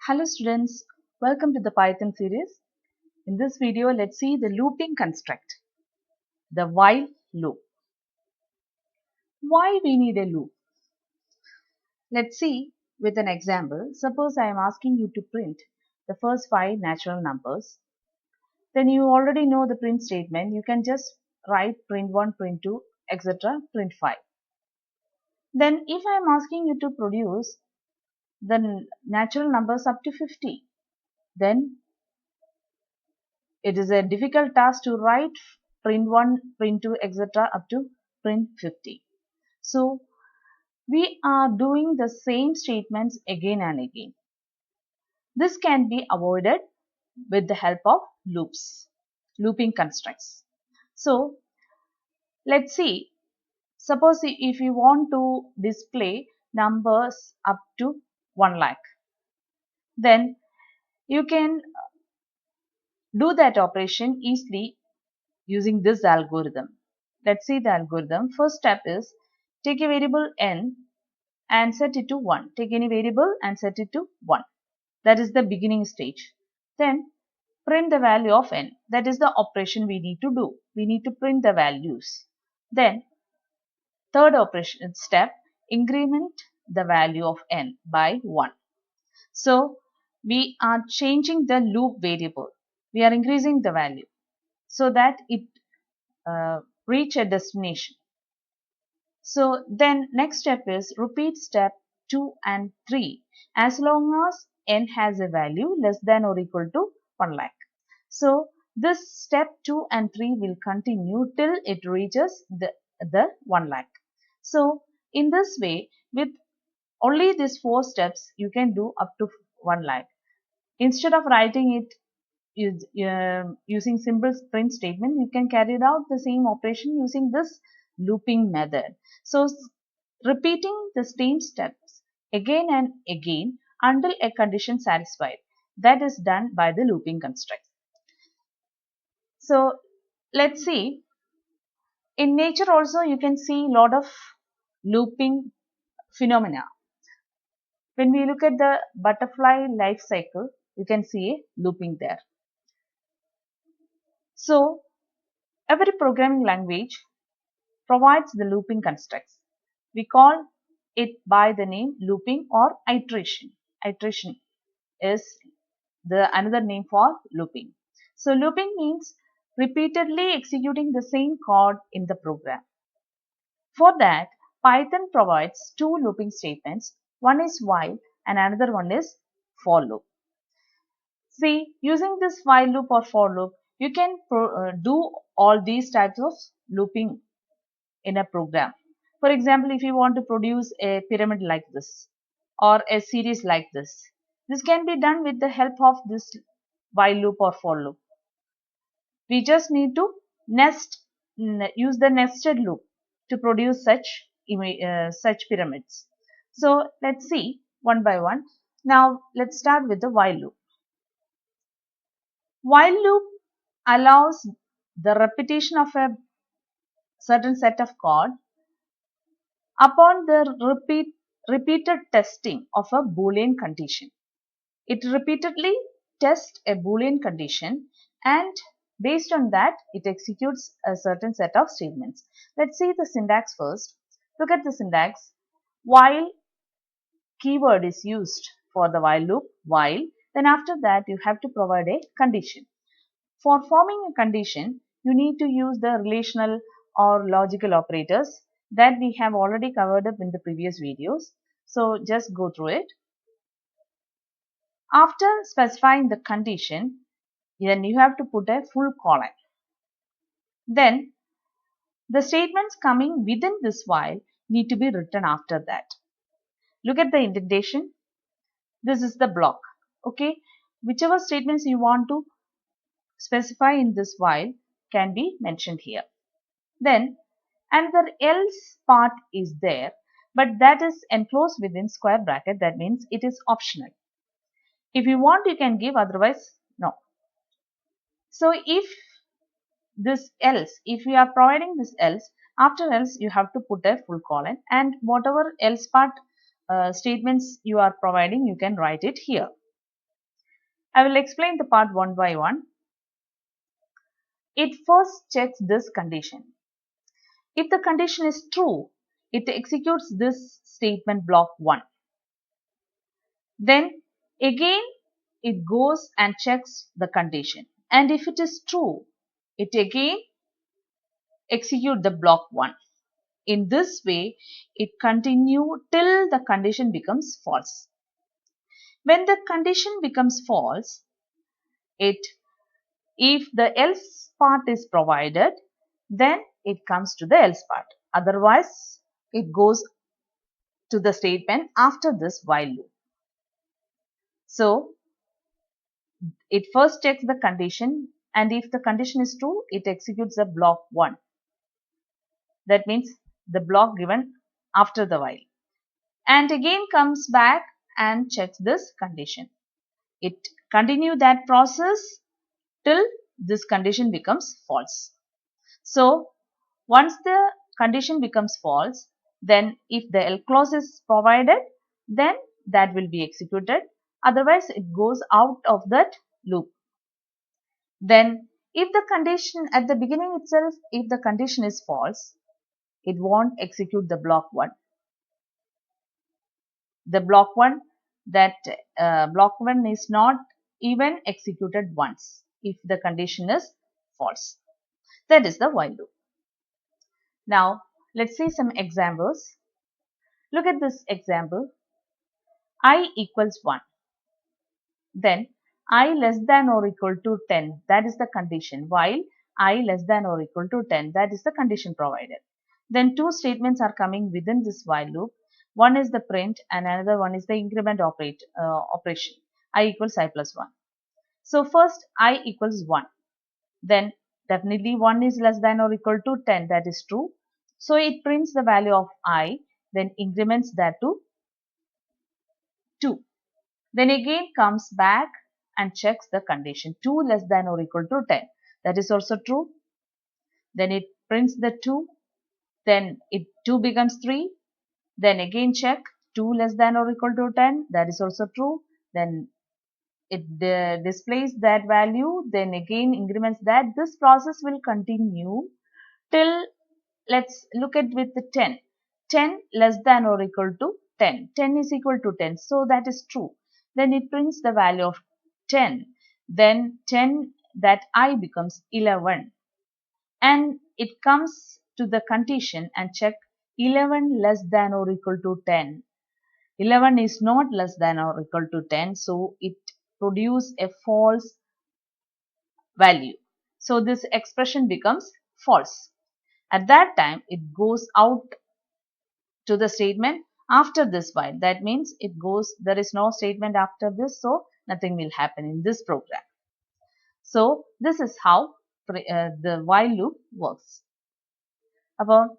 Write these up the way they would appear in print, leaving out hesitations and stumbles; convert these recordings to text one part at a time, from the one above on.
Hello students, welcome to the Python series. In this video, let's see the looping construct, the while loop. Why we need a loop? Let's see with an example. Suppose I am asking you to print the first 5 natural numbers. Then you already know the print statement. You can just write print 1, print 2, etc. print 5. Then if I am asking you to produce the natural numbers up to 50, then it is a difficult task to write print 1, print 2, etc. up to print 50. So, we are doing the same statements again and again. This can be avoided with the help of loops, looping constructs. So, let's see. Suppose if you want to display numbers up to 1 lakh, then you can do that operation easily using this algorithm. Let's see the algorithm. First step is take a variable n and set it to 1. Take any variable and set it to 1. That is the beginning stage. Then print the value of n. That is the operation we need to do. We need to print the values. Then third operation step, increment the value of n by 1. So we are changing the loop variable. We are increasing the value so that it reach a destination. So then next step is repeat step 2 and 3 as long as n has a value less than or equal to 1 lakh. So this step 2 and 3 will continue till it reaches the 1 lakh. So in this way, with only these 4 steps you can do up to 1 lakh. Instead of writing it using simple print statement, you can carry out the same operation using this looping method. So repeating the same steps again and again until a condition satisfied. That is done by the looping construct. So let's see. In nature also you can see a lot of looping phenomena. When we look at the butterfly life cycle, you can see a looping there. So every programming language provides the looping constructs. We call it by the name looping or iteration. Iteration is the another name for looping. So looping means repeatedly executing the same code in the program. For that, Python provides two looping statements. One is while and another one is for loop. See, using this while loop or for loop, you can do all these types of looping in a program. For example, if you want to produce a pyramid like this or a series like this can be done with the help of this while loop or for loop. We just need to use the nested loop to produce such pyramids. So let's see one by one. Now let's start with the while loop. While loop allows the repetition of a certain set of code upon the repeated testing of a Boolean condition. It repeatedly tests a Boolean condition and based on that it executes a certain set of statements. Let's see the syntax first. Look at the syntax. While keyword is used for the while loop, while, then after that you have to provide a condition. For forming a condition, you need to use the relational or logical operators that we have already covered up in the previous videos. So just go through it. After specifying the condition, then you have to put a full colon. Then the statements coming within this while need to be written after that. Look at the indentation. This is the block. Okay. Whichever statements you want to specify in this while can be mentioned here. Then another else part is there, but that is enclosed within square bracket. That means it is optional. If you want, you can give, otherwise no. So if this else, if you are providing this else, after else you have to put a full colon, and whatever else part statements you are providing, you can write it here. I will explain the part one by one. It first checks this condition. If the condition is true, it executes this statement block 1. Then again it goes and checks the condition. And if it is true, it again execute the block 1. In this way, it continue till the condition becomes false. When the condition becomes false, if the else part is provided, then it comes to the else part. Otherwise, it goes to the statement after this while loop. So, it first checks the condition, and if the condition is true, it executes the block 1. That means the block given after the while. And again comes back and checks this condition. It continue that process till this condition becomes false. So, once the condition becomes false, then if the else clause is provided, then that will be executed. Otherwise, it goes out of that loop. Then, if the condition at the beginning itself, if the condition is false, it won't execute the block 1. The block 1 block 1 is not even executed once if the condition is false. That is the while loop. Now, let's see some examples. Look at this example. I equals 1. Then I less than or equal to 10. That is the condition. While I less than or equal to 10. That is the condition provided. Then two statements are coming within this while loop. One is the print and another one is the increment operation. I equals I plus 1. So first I equals 1. Then definitely 1 is less than or equal to 10. That is true. So it prints the value of I, then increments that to 2. Then again comes back and checks the condition 2 less than or equal to 10. That is also true. Then it prints the 2. Then 2 becomes 3. Then again check 2 less than or equal to 10. That is also true. Then it displays that value. Then again increments that. This process will continue till, let's look at with the 10. 10 less than or equal to 10. 10 is equal to 10. So that is true. Then it prints the value of 10. Then 10 that I becomes 11. And it comes to the condition and check 11 less than or equal to 10. 11 is not less than or equal to 10. So it produces a false value. So this expression becomes false. At that time, it goes out to the statement after this while. That means it goes, there is no statement after this, so nothing will happen in this program. So this is how the while loop works. About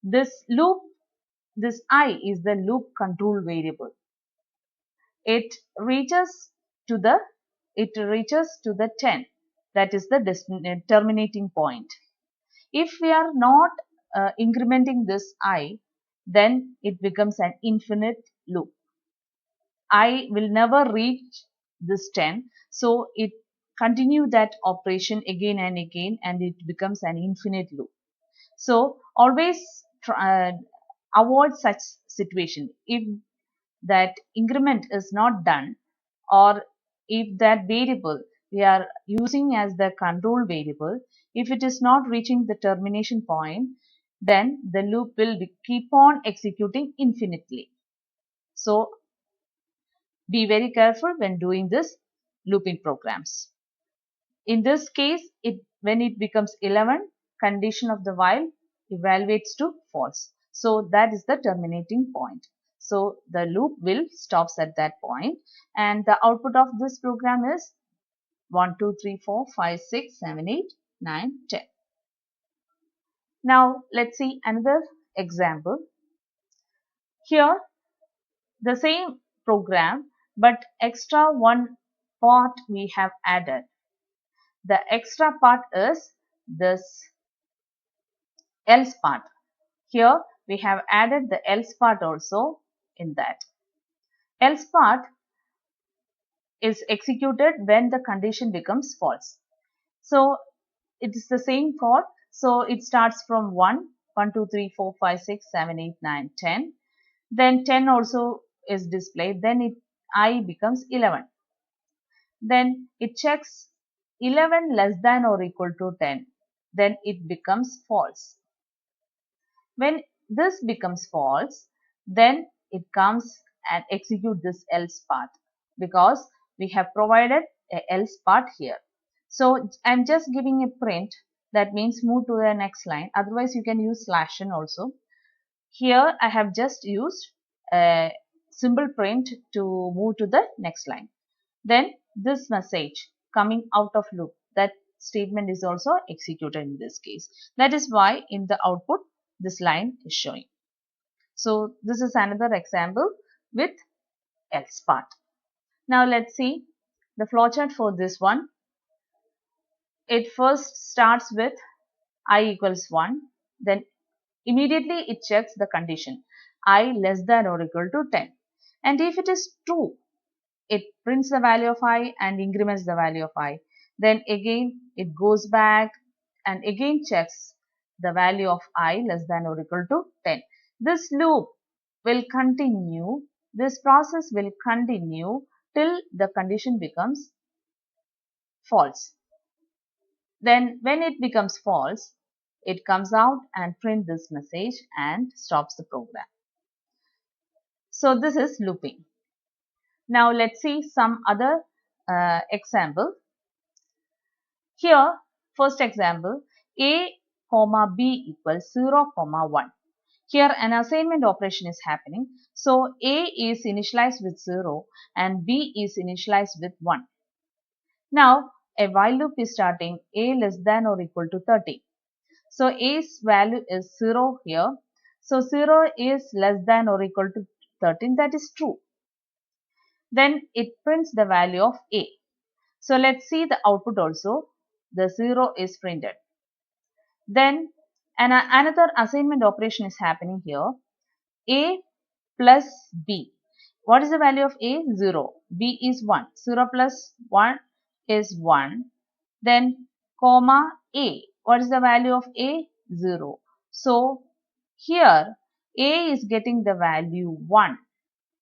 this loop, this I is the loop control variable. It reaches to the 10. That is the terminating point. If we are not incrementing this I, then it becomes an infinite loop. I will never reach this 10. So it continue that operation again and again and it becomes an infinite loop. So always avoid such situation. If that increment is not done, or if that variable we are using as the control variable, if it is not reaching the termination point, then the loop will keep on executing infinitely. So be very careful when doing this looping programs. In this case, when it becomes 11, condition of the while evaluates to false. So that is the terminating point. So the loop will stops at that point, and the output of this program is 1, 2, 3, 4, 5, 6, 7, 8, 9, 10. Now let's see another example. Here the same program, but extra one part we have added. The extra part is this else part. Here we have added the else part also in that. Else part is executed when the condition becomes false. So it is the same for, so it starts from 1, 1, 2, 3, 4, 5, 6, 7, 8, 9, 10. Then 10 also is displayed. Then I becomes 11. Then it checks 11 less than or equal to 10. Then it becomes false. When this becomes false, then it comes and execute this else part, because we have provided a else part here. So I'm just giving a print, that means move to the next line. Otherwise you can use slash n also. Here I have just used a symbol print to move to the next line. Then this message coming out of loop, that statement is also executed in this case. That is why in the output this line is showing. So this is another example with else part. Now let's see the flowchart for this one. It first starts with I equals 1. Then immediately it checks the condition I less than or equal to 10. And if it is true, it prints the value of I and increments the value of I. Then again it goes back and again checks the value of I less than or equal to 10. This loop will continue, this process will continue till the condition becomes false. Then when it becomes false, it comes out and print this message and stops the program. So this is looping. Now let's see some other example. Here, first example, a comma b equals 0 comma 1. Here an assignment operation is happening. So a is initialized with 0 and b is initialized with 1. Now a while loop is starting a less than or equal to 30. So a's value is 0 here. So 0 is less than or equal to 13, that is true. Then it prints the value of a. So let's see the output also. The 0 is printed. Then another assignment operation is happening here. A plus b. What is the value of a? 0. B is 1. 0 plus 1 is 1. Then comma a. What is the value of a? 0. So here a is getting the value 1.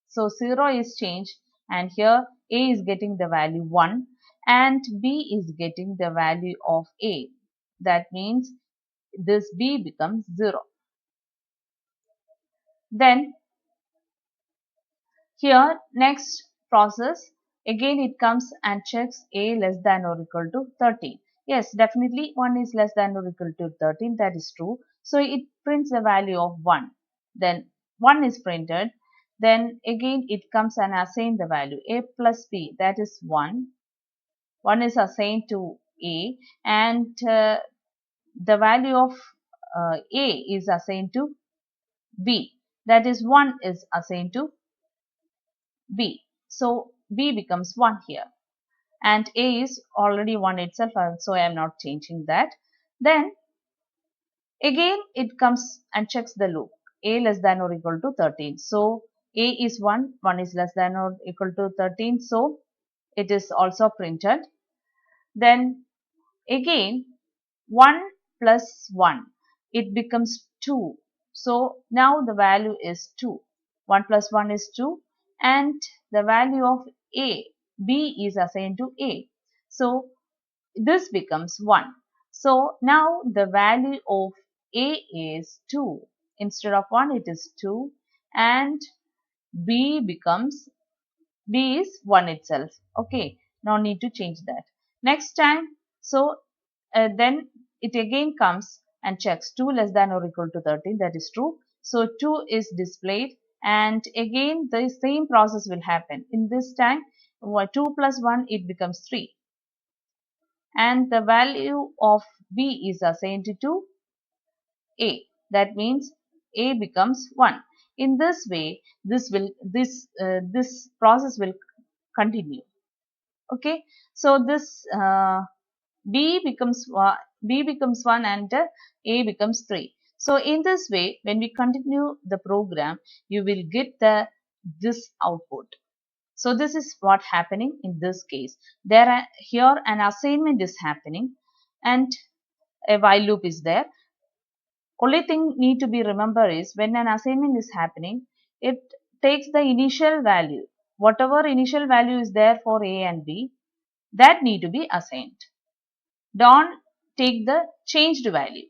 So 0 is changed and here a is getting the value 1 and b is getting the value of a. That means this b becomes 0. Then here next process, again it comes and checks a less than or equal to 13. Yes, definitely 1 is less than or equal to 13, that is true. So it prints the value of 1. Then 1 is printed. Then again it comes and assign the value a plus b, that is 1. 1 is assigned to a and the value of a is assigned to b, that is 1 is assigned to b. So b becomes 1 here and a is already 1 itself, so I am not changing that. Then again it comes and checks the loop a less than or equal to 13. So a is 1, 1 is less than or equal to 13, so it is also printed. Then again 1 plus 1, it becomes 2. So now the value is 2. 1 plus 1 is 2 and the value of a, b is assigned to a. So this becomes 1. So now the value of a is 2. Instead of 1 it is 2 and b is 1 itself. Okay, no need to change that. Next time, so then it again comes and checks 2 less than or equal to 13, that is true. So 2 is displayed and again the same process will happen. In this time 2 plus 1 it becomes 3 and the value of b is assigned to a. That means a becomes 1. In this way this process will continue. Okay, so this b becomes 1 and a becomes 3. So in this way when we continue the program you will get this output. So this is what happening in this case. Here an assignment is happening and a while loop is there. Only thing need to be remember is when an assignment is happening, it takes the initial value. Whatever initial value is there for A and B, that need to be assigned. Don't take the changed value.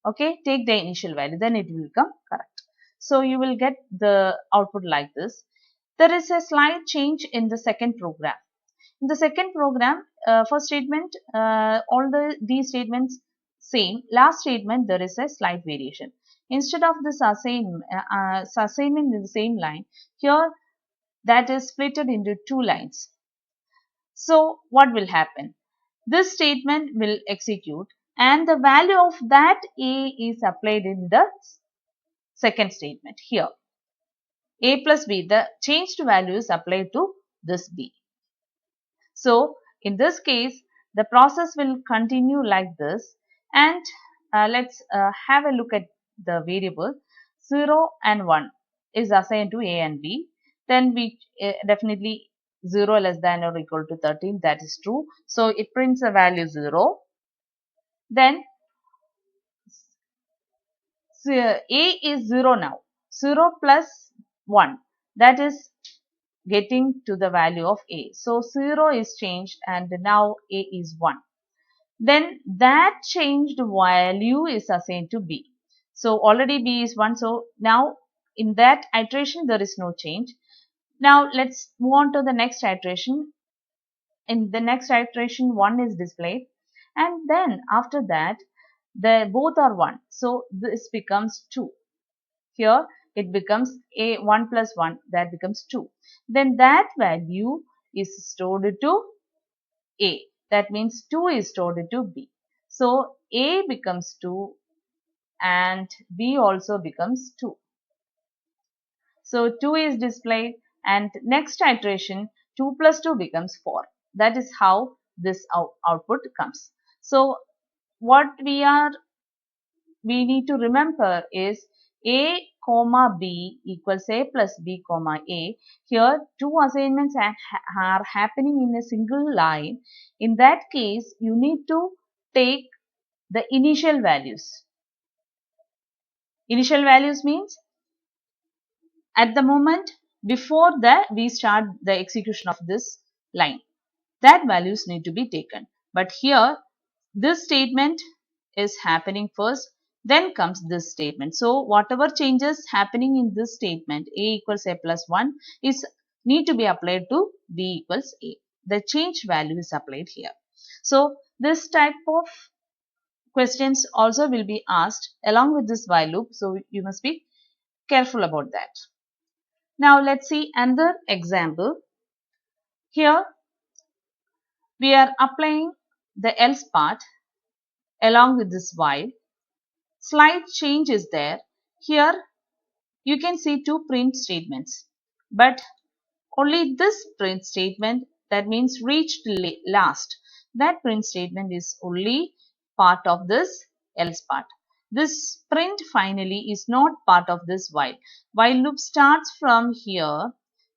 Okay, take the initial value, then it will become correct. So you will get the output like this. There is a slight change in the second program. In the second program, first statement, all these statements same. Last statement, there is a slight variation. Instead of this assignment in the same line, here that is split into two lines. So what will happen? This statement will execute and the value of that A is applied in the second statement here. A plus B, the changed value is applied to this B. So in this case, the process will continue like this and let's have a look at the variable 0 and 1 is assigned to A and B. Then we definitely 0 less than or equal to 13, that is true. So it prints the value 0. Then A is 0 now. 0 plus 1, that is getting to the value of A. So 0 is changed and now A is 1. Then that changed value is assigned to B. So already B is 1. So now in that iteration there is no change. Now let's move on to the next iteration. In the next iteration 1 is displayed and then after that both are 1. So this becomes 2. Here it becomes A 1 plus 1, that becomes 2. Then that value is stored to A. That means 2 is stored to B. So A becomes 2 and B also becomes 2. So 2 is displayed and next iteration 2 plus 2 becomes 4. That is how this output comes. So what we need to remember is A comma B equals A plus B comma A. Here two assignments are happening in a single line. In that case, you need to take the initial values. Initial values means at the moment before we start the execution of this line. That values need to be taken. But here this statement is happening first, then comes this statement. So whatever changes happening in this statement, A equals A plus 1 is need to be applied to B equals A. The change value is applied here. So this type of questions also will be asked along with this while loop. So you must be careful about that. Now let's see another example. Here we are applying the else part along with this while. Slight change is there. Here you can see two print statements, but only this print statement, that means reached last, that print statement is only part of this else part. This print finally is not part of this while. While loop starts from here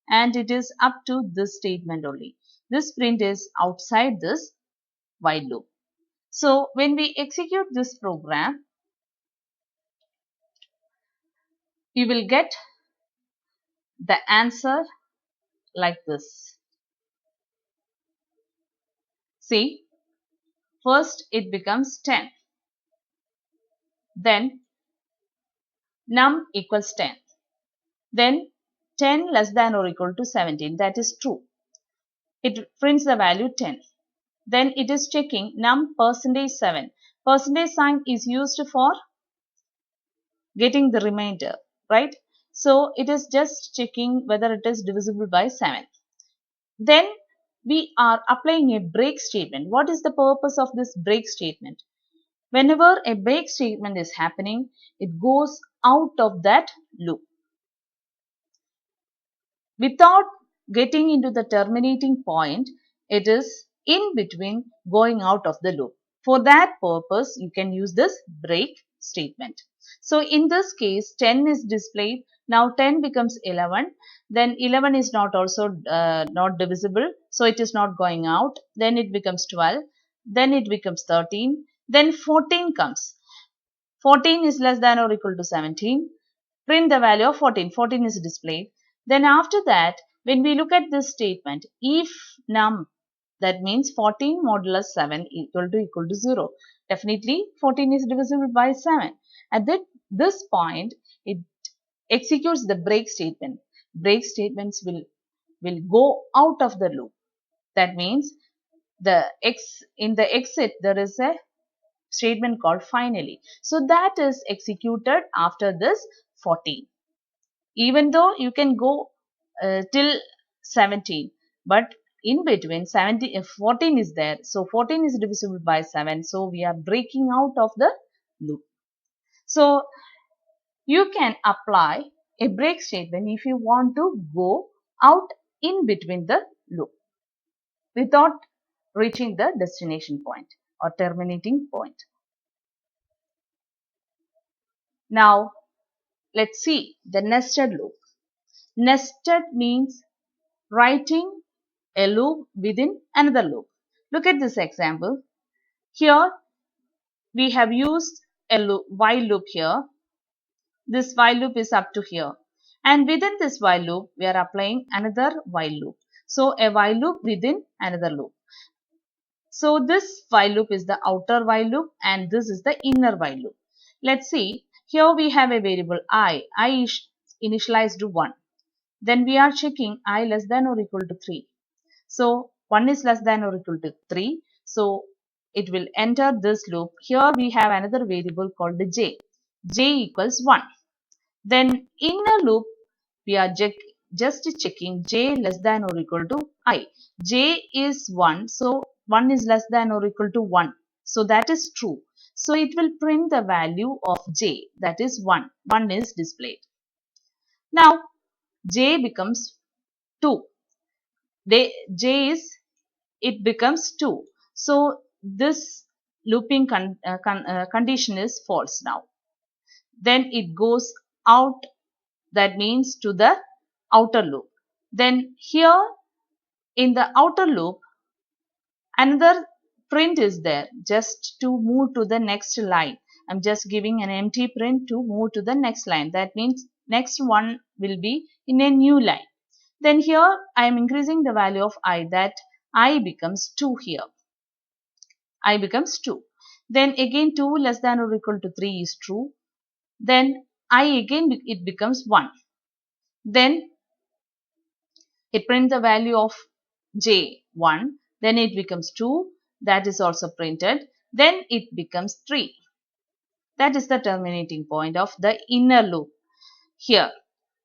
and it is up to this statement only. This print is outside this while loop. So when we execute this program, you will get the answer like this. See, first it becomes 10. Then num equals 10. Then 10 less than or equal to 17. That is true. It prints the value 10. Then it is checking num percentage 7. Percentage sign is used for getting the remainder, right? So it is just checking whether it is divisible by 7. Then we are applying a break statement. What is the purpose of this break statement? Whenever a break statement is happening, it goes out of that loop. Without getting into the terminating point, it is in between going out of the loop. For that purpose, you can use this break statement. So in this case 10 is displayed. Now 10 becomes 11. Then 11 is not also not divisible. So it is not going out. Then it becomes 12. Then it becomes 13. Then 14 comes. 14 is less than or equal to 17. Print the value of 14. 14 is displayed. Then after that, when we look at this statement, if num, that means 14 modulus 7 equal to 0. Definitely 14 is divisible by 7. At this point, it executes the break statement. Break statements will go out of the loop. That means in the exit there is a statement called finally. So that is executed after this 14. Even though you can go till 17, but in between 17, 14 is there. So 14 is divisible by 7. So we are breaking out of the loop. So you can apply a break statement if you want to go out in between the loop without reaching the destination point or terminating point. Now let's see the nested loop. Nested means writing a loop within another loop. Look at this example. Here we have used a loop, while loop here. This while loop is up to here. And within this while loop, we are applying another while loop. So a while loop within another loop. So this while loop is the outer while loop and this is the inner while loop. Let's see. Here we have a variable I. I is initialized to 1. Then we are checking I less than or equal to 3. So 1 is less than or equal to 3. So it will enter this loop. Here we have another variable called j. J equals 1. Then in a loop, we are just checking j less than or equal to I. J is 1. So 1 is less than or equal to 1. So that is true. So it will print the value of j, that is 1. 1 is displayed. Now j becomes 2. It becomes 2. So this looping condition is false now. Then it goes out, that means to the outer loop. Then here in the outer loop, another print is there just to move to the next line. I'm just giving an empty print to move to the next line. That means next one will be in a new line. Then here I am increasing the value of I, that I becomes 2 here. I becomes 2. Then again 2 less than or equal to 3 is true. Then I again it becomes 1. Then it prints the value of j 1. Then it becomes 2. That is also printed. Then it becomes 3. That is the terminating point of the inner loop here.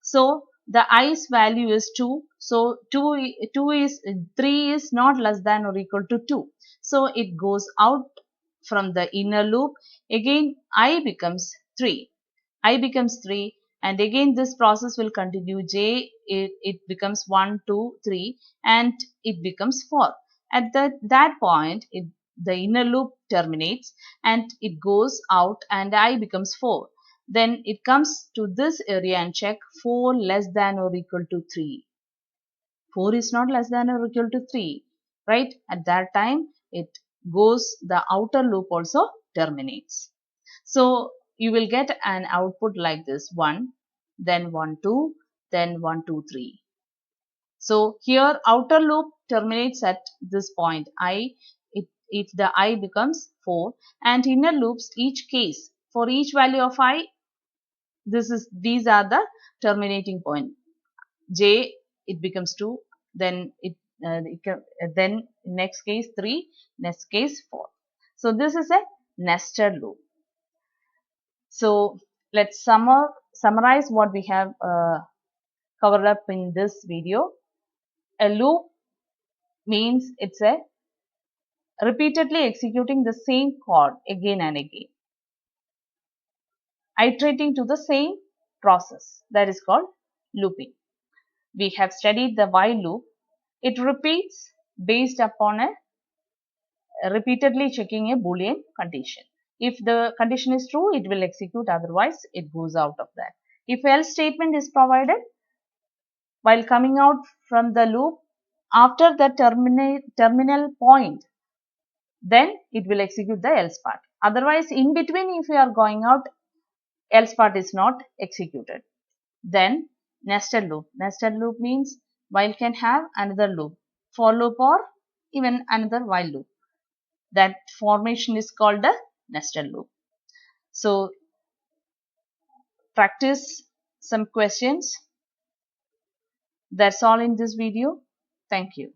So the i's value is 2. So 3 is not less than or equal to 2. So it goes out from the inner loop. Again I becomes 3. I becomes 3 and again this process will continue. J it becomes 1, 2, 3 and it becomes 4. At that point the inner loop terminates and it goes out and I becomes 4. Then it comes to this area and check 4 less than or equal to 3. 4 is not less than or equal to 3, right? At that time it goes, the outer loop also terminates. So you will get an output like this: 1, then 1, 2, then 1, 2, 3. So here outer loop terminates at this point I, if the I becomes 4, and inner loops each case for each value of I, these are the terminating point. J it becomes 2, then then next case 3, next case 4. So this is a nested loop. So let's summarize what we have covered up in this video. A loop means it's a repeatedly executing the same code again and again, iterating to the same process, that is called looping. We have studied the while loop. It repeats based upon a repeatedly checking a Boolean condition. If the condition is true, it will execute, otherwise it goes out of that. If else statement is provided while coming out from the loop after the terminal point, then it will execute the else part. Otherwise, in between, if you are going out, else part is not executed. Then nested loop. Nested loop means while can have another loop, for loop or even another while loop. That formation is called a nested loop. So practice some questions. That's all in this video. Thank you.